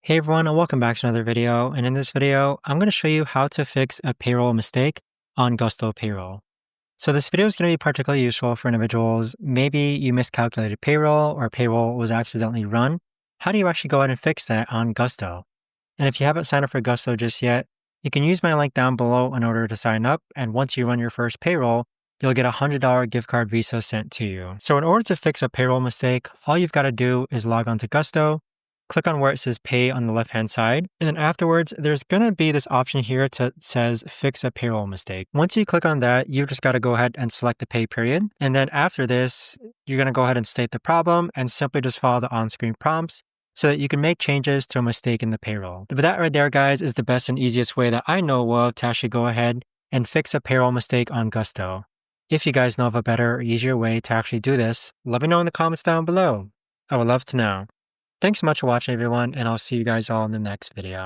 Hey everyone, and welcome back to another video. And in this video, I'm going to show you how to fix a payroll mistake on Gusto Payroll. So this video is going to be particularly useful for individuals. Maybe you miscalculated payroll or payroll was accidentally run. How do you actually go ahead and fix that on Gusto? And if you haven't signed up for Gusto just yet, you can use my link down below in order to sign up. And once you run your first payroll, you'll get a $100 gift card Visa sent to you. So in order to fix a payroll mistake, all you've got to do is log on to Gusto. Click on where it says pay on the left-hand side. And then afterwards, there's going to be this option here that says fix a payroll mistake. Once you click on that, you've just got to go ahead and select the pay period. And then after this, you're going to go ahead and state the problem and simply just follow the on-screen prompts so that you can make changes to a mistake in the payroll. But that right there, guys, is the best and easiest way that I know of to actually go ahead and fix a payroll mistake on Gusto. If you guys know of a better or easier way to actually do this, let me know in the comments down below. I would love to know. Thanks so much for watching, everyone, and I'll see you guys all in the next video.